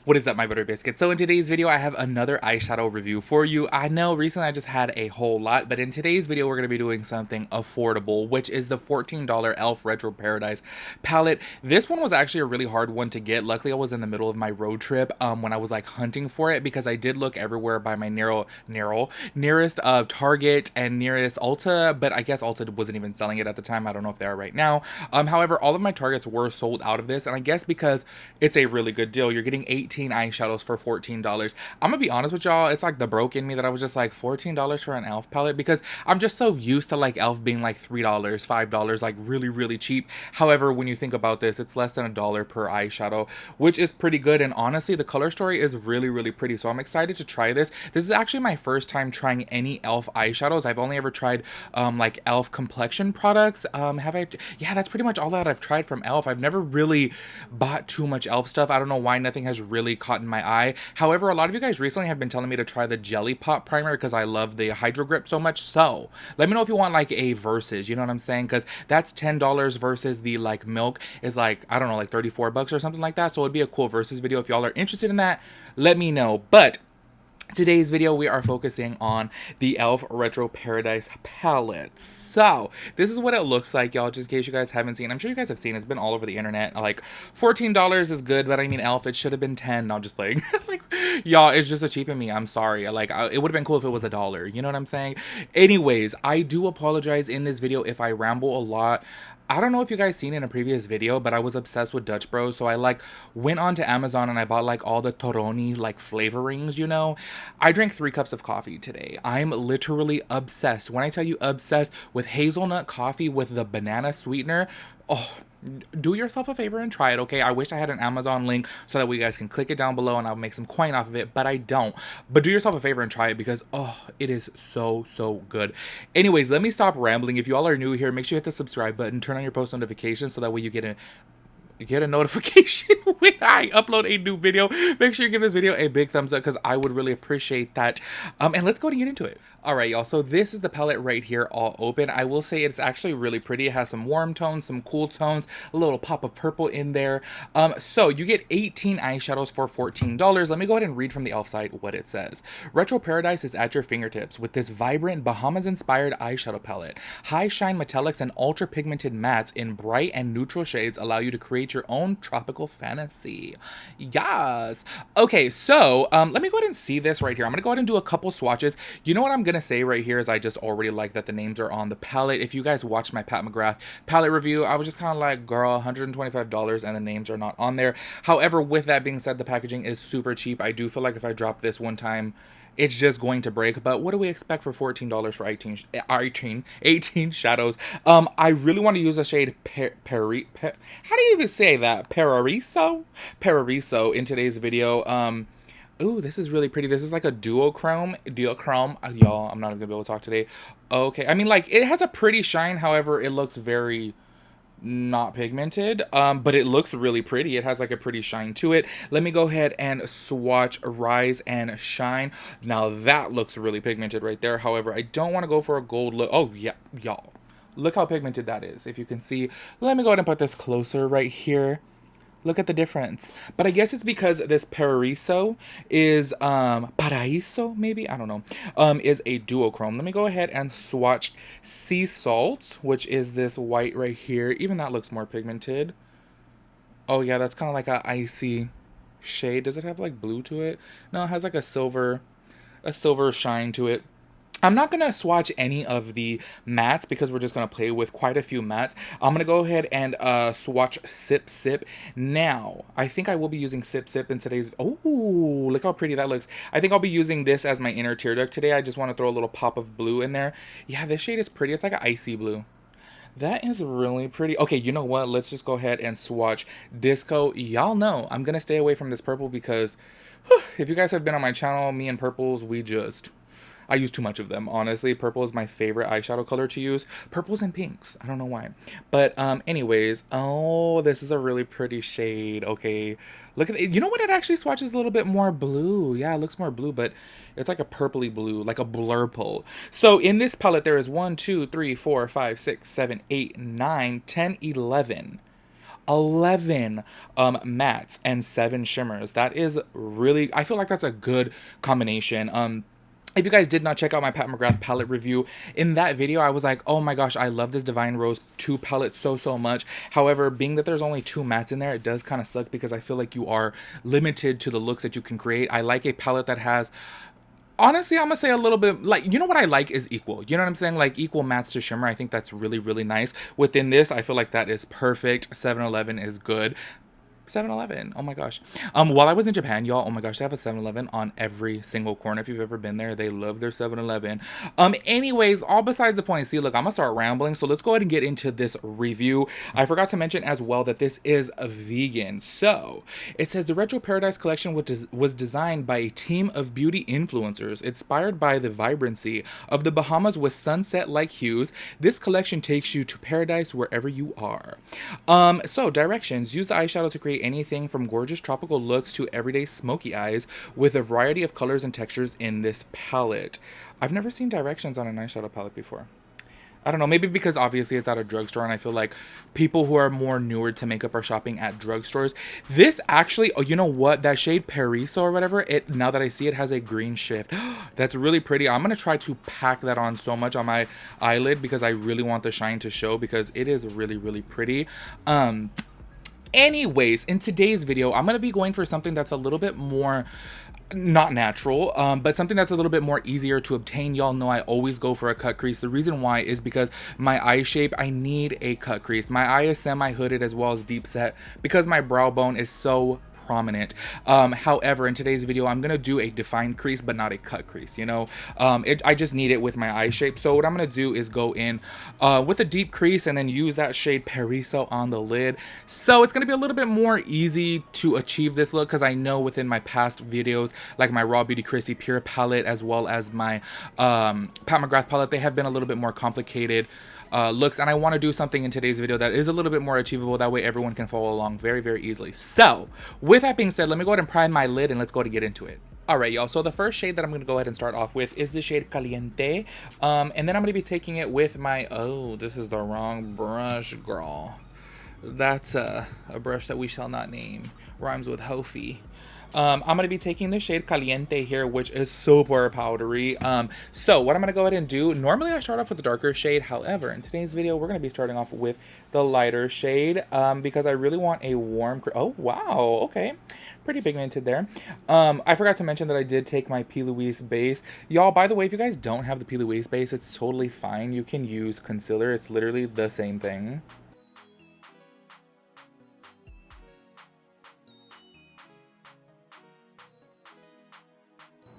What is up, my butter biscuits? So in today's video, I have another eyeshadow review for you. I know recently I just had a whole lot, but in today's video, we're going to be doing something affordable, which is the $14 e.l.f. Retro Paradise palette. This one was actually a really hard one to get. Luckily, I was in the middle of my road trip when I was like hunting for it, because I did look everywhere by my nearest Target and nearest Ulta, but I guess Ulta wasn't even selling it at the time. I don't know if they are right now. However, all of my Targets were sold out of this, and I guess because it's a really good deal, you're getting 18 eyeshadows for $14. I'm gonna be honest with y'all, it's like the broke in me that I was just like, $14 for an e.l.f. palette, because I'm just so used to like e.l.f. being like $3, $5, like really cheap. However, when you think about this, it's less than $1 per eyeshadow, which is pretty good. And honestly, the color story is really pretty, so I'm excited to try this. This is actually my first time trying any e.l.f. eyeshadows. I've only ever tried like e.l.f. complexion products. Have I? Yeah, that's pretty much all that I've tried from e.l.f. I've never really bought too much e.l.f. stuff. I don't know why nothing has really caught in my eye. However, a lot of you guys recently have been telling me to try the Jelly Pop primer because I love the Hydro Grip so much. So let me know if you want like a versus, you know what I'm saying? Because that's $10 versus the like milk is like, I don't know, like 34 bucks or something like that. So it'd be a cool versus video. If y'all are interested in that, let me know. But today's video, we are focusing on the e.l.f. Retro Paradise palette. So this is what it looks like, y'all, just in case you guys haven't seen. I'm sure you guys have seen, it's been all over the internet. Like, $14 is good, but I mean, e.l.f., it should have been 10. No, I'm just playing. Like, y'all, it's just a cheap in me. I'm sorry. Like, it would have been cool if it was $1. You know what I'm saying? Anyways, I do apologize in this video if I ramble a lot. I don't know if you guys seen in a previous video, but I was obsessed with Dutch Bros. So I like went onto Amazon and I bought like all the Toroni like flavorings, you know. I drank 3 cups of coffee today. I'm literally obsessed. When I tell you obsessed with hazelnut coffee with the banana sweetener, oh, do yourself a favor and try it, okay? I wish I had an Amazon link so that way you guys can click it down below and I'll make some coin off of it, but I don't. But do yourself a favor and try it because, oh, it is so good. Anyways, let me stop rambling. If you all are new here, make sure you hit the subscribe button, turn on your post notifications so that way you get a notification when I upload a new video. Make sure you give this video a big thumbs up because I would really appreciate that. And let's go ahead and get into it. All right, y'all. So this is the palette right here, all open. I will say it's actually really pretty. It has some warm tones, some cool tones, a little pop of purple in there. So you get 18 eyeshadows for $14. Let me go ahead and read from the e.l.f. site what it says. Retro Paradise is at your fingertips with this vibrant Bahamas-inspired eyeshadow palette. High shine metallics and ultra pigmented mattes in bright and neutral shades allow you to create your own tropical fantasy. Yes. Okay, so let me go ahead and see this right here. I'm gonna go ahead and do a couple swatches. You know what I'm gonna say right here is I just already like that the names are on the palette. If you guys watched my Pat McGrath palette review, I was just kind of like, girl, $125 and the names are not on there. However, with that being said, the packaging is super cheap. I do feel like if I drop this one time, it's just going to break. But what do we expect for $14 for 18 shadows? I really want to use a shade how do you even say that? Paraiso in today's video. Ooh, this is really pretty. This is like a duochrome. Y'all, I'm not gonna be able to talk today. Okay, I mean, like, it has a pretty shine. However, it looks very not pigmented, but it looks really pretty. It has like a pretty shine to it. Let me go ahead and swatch Rise and Shine. Now that looks really pigmented right there. However, I don't want to go for a gold look. Oh yeah, y'all, look how pigmented that is. If you can see, let me go ahead and put this closer right here. Look at the difference. But I guess it's because this Paraiso is, Paraiso, maybe? I don't know. Is a duochrome. Let me go ahead and swatch Sea Salt, which is this white right here. Even that looks more pigmented. Oh, yeah, that's kind of like a icy shade. Does it have, like, blue to it? No, it has, like, a silver shine to it. I'm not going to swatch any of the mattes because we're just going to play with quite a few mattes. I'm going to go ahead and swatch Sip Sip. Now, I think I will be using Sip Sip in today's... Oh, look how pretty that looks. I think I'll be using this as my inner tear duct today. I just want to throw a little pop of blue in there. Yeah, this shade is pretty. It's like an icy blue. That is really pretty. Okay, you know what? Let's just go ahead and swatch Disco. Y'all know I'm going to stay away from this purple because if you guys have been on my channel, me and purples, I use too much of them, honestly. Purple is my favorite eyeshadow color to use. Purples and pinks. I don't know why. But anyways, oh, this is a really pretty shade. Okay, look at it. You know what? It actually swatches a little bit more blue. Yeah, it looks more blue, but it's like a purpley blue, like a blurple. So in this palette, there is 1, 2, 3, 4, 5, 6, 7, 8, 9, 10, 11. 11 mattes and 7 shimmers. That is really, I feel like that's a good combination. If you guys did not check out my Pat McGrath palette review, in that video I was like, oh my gosh, I love this Divine Rose 2 palette so much. However, being that there's only 2 mattes in there, it does kind of suck because I feel like you are limited to the looks that you can create. I like a palette that has, honestly, I'm gonna say a little bit, like, you know what I like is equal. You know what I'm saying? Like, equal mattes to shimmer. I think that's really nice. Within this, I feel like that is perfect. 7-Eleven is good. 7-Eleven. Oh my gosh. While I was in Japan, y'all, oh my gosh, they have a 7-Eleven on every single corner. If you've ever been there, they love their 7-Eleven. Anyways, all besides the point. See, look, I'm gonna start rambling, so let's go ahead and get into this review. I forgot to mention as well that this is a vegan. So, it says the Retro Paradise collection was designed by a team of beauty influencers inspired by the vibrancy of the Bahamas with sunset-like hues. This collection takes you to paradise wherever you are. So directions: use the eyeshadow to create anything from gorgeous tropical looks to everyday smoky eyes with a variety of colors and textures in this palette. I've never seen directions on an eyeshadow palette before. I don't know, maybe because obviously it's at a drugstore and I feel like people who are more newer to makeup are shopping at drugstores. This actually, oh, you know what? That shade Periso or whatever, it, now that I see it, has a green shift. That's really pretty. I'm going to try to pack that on so much on my eyelid because I really want the shine to show because it is really pretty. Anyways, in today's video, I'm going to be going for something that's a little bit more not natural, but something that's a little bit more easier to obtain. Y'all know I always go for a cut crease. The reason why is because my eye shape, I need a cut crease. My eye is semi-hooded as well as deep set because my brow bone is so prominent. However, in today's video, I'm gonna do a defined crease, but not a cut crease, you know. I just need it with my eye shape. So what I'm gonna do is go in with a deep crease and then use that shade Periso on the lid. So it's gonna be a little bit more easy to achieve this look because I know within my past videos, like my Raw Beauty Chrissy Pure palette as well as my Pat McGrath palette, they have been a little bit more complicated looks, and I want to do something in today's video that is a little bit more achievable. That way everyone can follow along very easily. So with that being said, let me go ahead and prime my lid and let's go ahead and get into it. Alright, y'all, so the first shade that I'm going to go ahead and start off with is the shade Caliente, and then I'm going to be taking it with my, oh, this is the wrong brush, girl. That's a brush that we shall not name. Rhymes with Hofi. I'm going to be taking the shade Caliente here, which is super powdery. So what I'm going to go ahead and do, normally I start off with the darker shade. However, in today's video, we're going to be starting off with the lighter shade because I really want a warm, oh, wow, okay. Pretty pigmented there. I forgot to mention that I did take my P. Louise base. Y'all, by the way, if you guys don't have the P. Louise base, it's totally fine. You can use concealer. It's literally the same thing.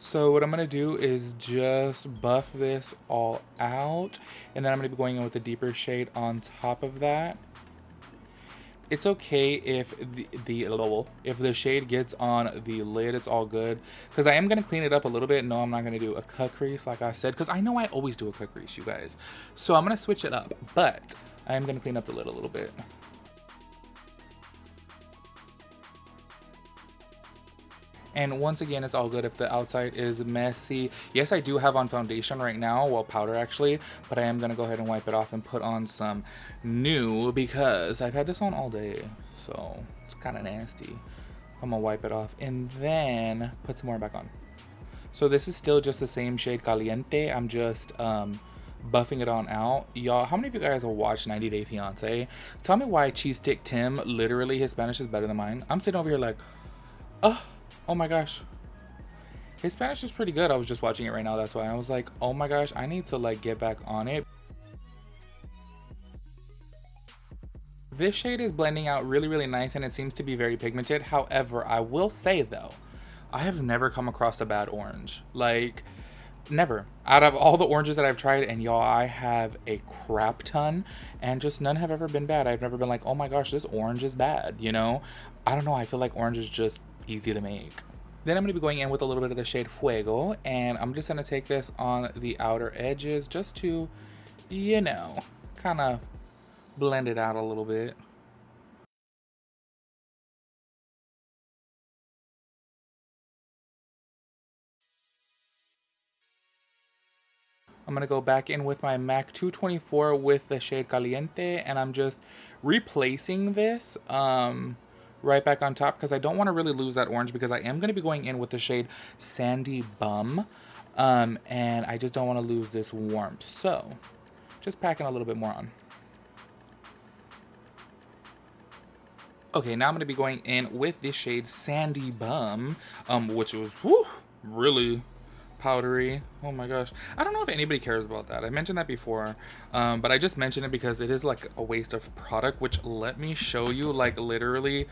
So what I'm going to do is just buff this all out, and then I'm going to be going in with a deeper shade on top of that. It's okay if the shade gets on the lid, it's all good. Because I am going to clean it up a little bit. No, I'm not going to do a cut crease like I said, because I know I always do a cut crease, you guys. So I'm going to switch it up, but I am going to clean up the lid a little bit. And once again, it's all good if the outside is messy. Yes, I do have on foundation right now, well, powder actually, but I am going to go ahead and wipe it off and put on some new because I've had this on all day, so it's kind of nasty. I'm going to wipe it off and then put some more back on. So this is still just the same shade Caliente. I'm just buffing it on out. Y'all, how many of you guys have watched 90 Day Fiance? Tell me why Cheese Stick Tim, literally his Spanish is better than mine. I'm sitting over here like, oh my gosh, his Spanish is pretty good. I was just watching it right now, that's why I was like, oh my gosh, I need to like get back on it. This shade is blending out really nice and it seems to be very pigmented. However, I will say though, I have never come across a bad orange. Like, never. Out of all the oranges that I've tried, and y'all, I have a crap ton, and just none have ever been bad. I've never been like, oh my gosh, this orange is bad, you know? I don't know, I feel like orange is just easy to make. Then I'm going to be going in with a little bit of the shade Fuego, and I'm just going to take this on the outer edges just to, you know, kind of blend it out a little bit. I'm going to go back in with my MAC 224 with the shade Caliente, and I'm just replacing this right back on top because I don't want to really lose that orange because I am going to be going in with the shade Sandy Bum, and I just don't want to lose this warmth. So just packing a little bit more on. Okay, now I'm going to be going in with this shade Sandy Bum, which was really powdery. Oh my gosh. I don't know if anybody cares about that. I mentioned that before, but I just mentioned it because it is like a waste of product, which let me show you, like literally,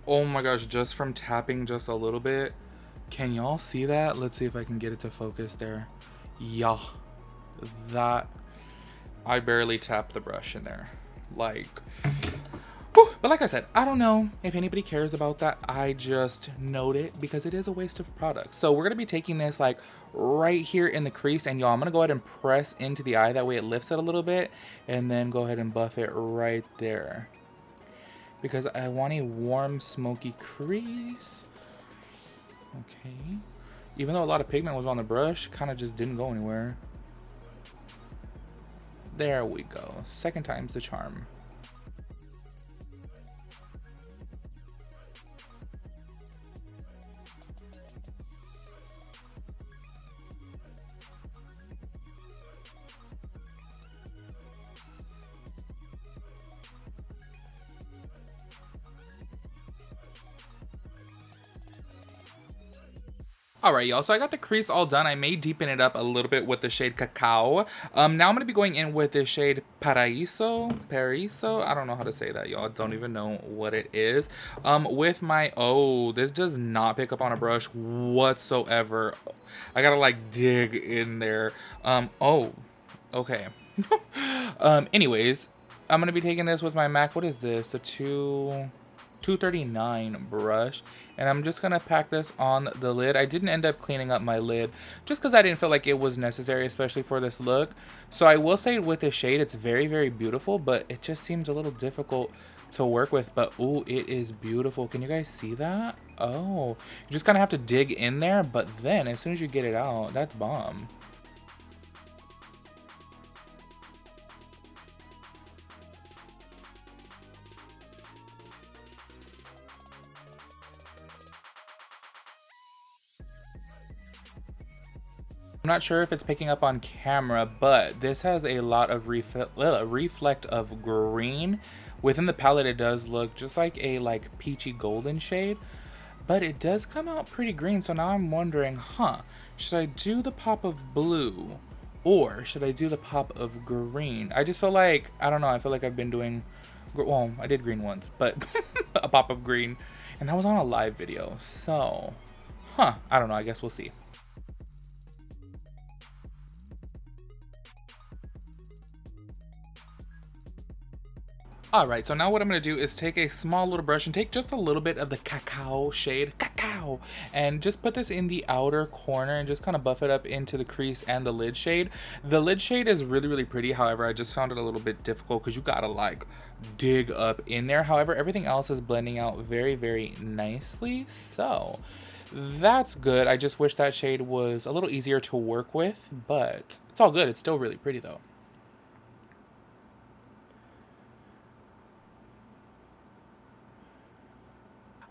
oh my gosh, just from tapping just a little bit. Can y'all see that? Let's see if I can get it to focus there. Yeah, that, I barely tapped the brush in there. Like, but like I said, I don't know if anybody cares about that. I just note it because it is a waste of product. So we're going to be taking this like right here in the crease. And y'all, I'm going to go ahead and press into the eye. That way it lifts it a little bit. And then go ahead and buff it right there. Because I want a warm, smoky crease. Okay. Even though a lot of pigment was on the brush, kind of just didn't go anywhere. There we go. Second time's the charm. Alright, y'all, so I got the crease all done. I may deepen it up a little bit with the shade Cacao. Now I'm going to be going in with the shade Paraíso. I don't know how to say that, y'all. I don't even know what it is. With my, this does not pick up on a brush whatsoever. I gotta, like, dig in there. Okay. Anyways, I'm going to be taking this with my MAC. What is this? The 239 brush, and I'm just gonna pack this on the lid. I didn't end up cleaning up my lid just because I didn't feel like it was necessary, especially for this look. So I will say with this shade, it's very, very beautiful, but it just seems a little difficult to work with. But ooh, it is beautiful. Can you guys see that? Oh, you just kind of have to dig in there, but then as soon as you get it out, that's bomb. I'm not sure if it's picking up on camera, but this has a lot of reflect of green. Within the palette, it does look just like a peachy golden shade, but it does come out pretty green. So now I'm wondering, should I do the pop of blue or should I do the pop of green? I just feel like, I don't know, I feel like I've been doing, well, I did green once, but a pop of green, and that was on a live video. So, I don't know, I guess we'll see. Alright, so now what I'm going to do is take a small little brush and take just a little bit of the Cacao shade, and just put this in the outer corner and just kind of buff it up into the crease and the lid shade. The lid shade is really, really pretty. However, I just found it a little bit difficult because you got to like dig up in there. However, everything else is blending out very, very nicely. So that's good. I just wish that shade was a little easier to work with, but it's all good. It's still really pretty though.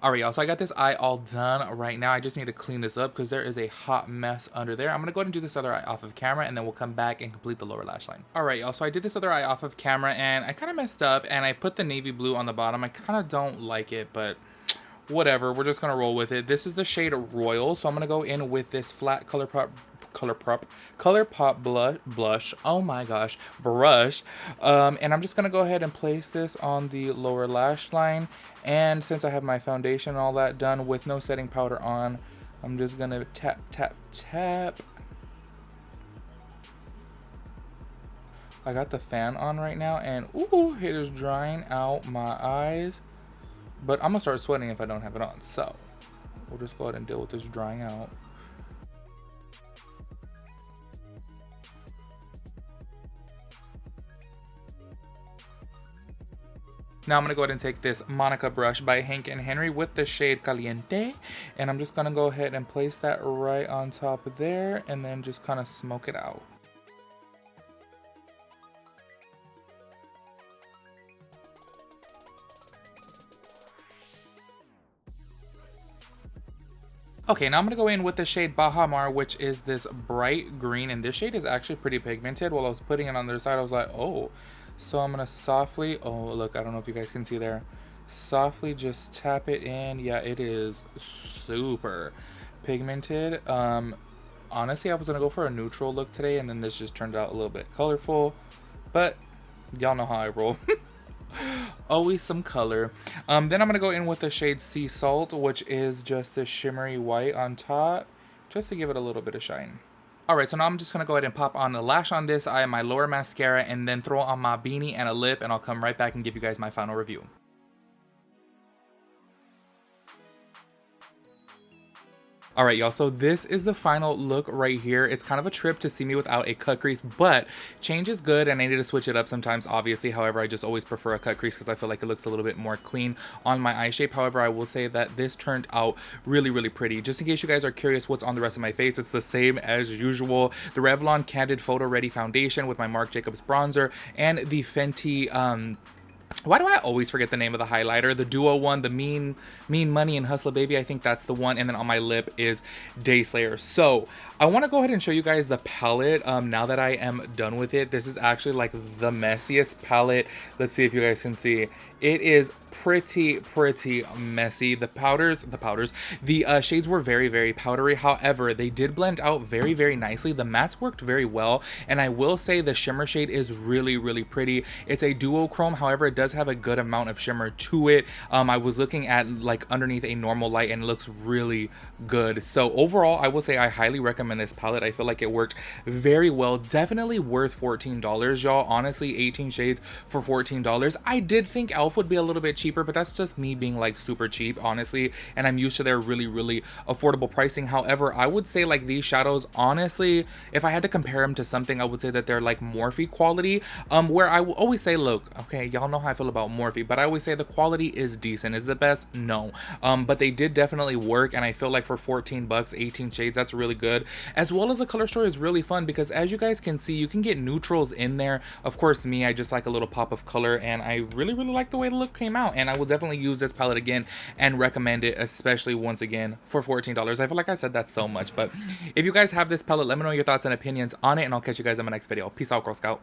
Alright, y'all, so I got this eye all done right now. I just need to clean this up because there is a hot mess under there. I'm going to go ahead and do this other eye off of camera, and then we'll come back and complete the lower lash line. Alright, y'all, so I did this other eye off of camera, and I kind of messed up, and I put the navy blue on the bottom. I kind of don't like it, but whatever. We're just going to roll with it. This is the shade Royal, so I'm going to go in with this flat ColourPop blush, oh my gosh, brush, and I'm just gonna go ahead and place this on the lower lash line. And since I have my foundation and all that done with no setting powder on, I'm just gonna tap, tap, tap. I got the fan on right now, and ooh, it is drying out my eyes, but I'm gonna start sweating if I don't have it on, so we'll just go ahead and deal with this drying out. Now I'm going to go ahead and take this Monica brush by Hank and Henry with the shade Caliente. And I'm just going to go ahead and place that right on top there and then just kind of smoke it out. Okay, now I'm going to go in with the shade Bahamar, which is this bright green, and this shade is actually pretty pigmented. While I was putting it on the other side, I was like, oh. So I'm going to softly, oh, look, I don't know if you guys can see there. Softly just tap it in. Yeah, it is super pigmented. Honestly, I was going to go for a neutral look today, and then this just turned out a little bit colorful. But y'all know how I roll. Always some color. Then I'm gonna go in with the shade Sea Salt, which is just this shimmery white on top, just to give it a little bit of shine. Alright, so now I'm just gonna go ahead and pop on the lash on this eye, my lower mascara, and then throw on my beanie and a lip, and I'll come right back and give you guys my final review. Alright, y'all, so this is the final look right here. It's kind of a trip to see me without a cut crease, but change is good, and I need to switch it up sometimes, obviously. However, I just always prefer a cut crease because I feel like it looks a little bit more clean on my eye shape. However, I will say that this turned out really, really pretty. Just in case you guys are curious what's on the rest of my face, it's the same as usual. The Revlon Candid Photo Ready Foundation with my Marc Jacobs bronzer, and the Fenty, why do I always forget the name of the highlighter? The duo one, the Mean Money and Hustler Baby, I think that's the one. And then on my lip is Day Slayer. So I want to go ahead and show you guys the palette now that I am done with it. This is actually like the messiest palette. Let's see if you guys can see. It is pretty messy. The shades were very powdery. However, they did blend out very nicely. The mattes worked very well, and I will say the shimmer shade is really pretty. It's a duochrome. However, it does have a good amount of shimmer to it. I was looking at like underneath a normal light, and it looks really good. So overall, I will say I highly recommend this palette. I feel like it worked very well. Definitely worth $14, y'all. Honestly, 18 shades for $14. I did think e.l.f. would be a little bit cheaper, but that's just me being like super cheap, honestly, and I'm used to their really affordable pricing. However, I would say like these shadows, honestly, if I had to compare them to something, I would say that they're like Morphe quality, where I will always say, look, okay, y'all know how I feel about Morphe, but I always say the quality is decent. Is the best? No. But they did definitely work, and I feel like for 14 bucks, 18 shades, that's really good. As well as the color story is really fun because as you guys can see, you can get neutrals in there. Of course, me, I just like a little pop of color, and I really like the way the look came out, and I will definitely use this palette again and recommend it, especially once again for $14. I feel like I said that so much, but if you guys have this palette, let me know your thoughts and opinions on it, and I'll catch you guys in my next video. Peace out, Girl Scout.